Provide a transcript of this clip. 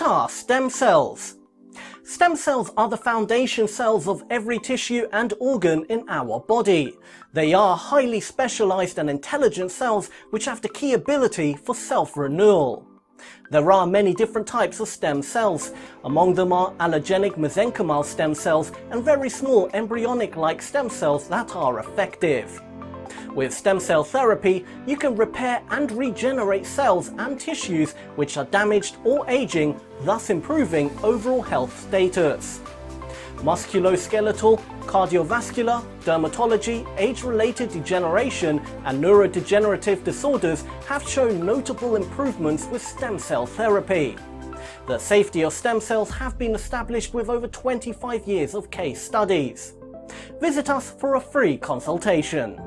are stem cells? Stem cells are the foundation cells of every tissue and organ in our body. They are highly specialized and intelligent cells which have the key ability for self-renewal. There are many different types of stem cells. Among them are allogenic mesenchymal stem cells and very small embryonic-like stem cells that are effective. With stem cell therapy, you can repair and regenerate cells and tissues which are damaged or aging, thus improving overall health status. Musculoskeletal, cardiovascular, dermatology, age-related degeneration and neurodegenerative disorders have shown notable improvements with stem cell therapy. The safety of stem cells have been established with over 25 years of case studies. Visit us for a free consultation.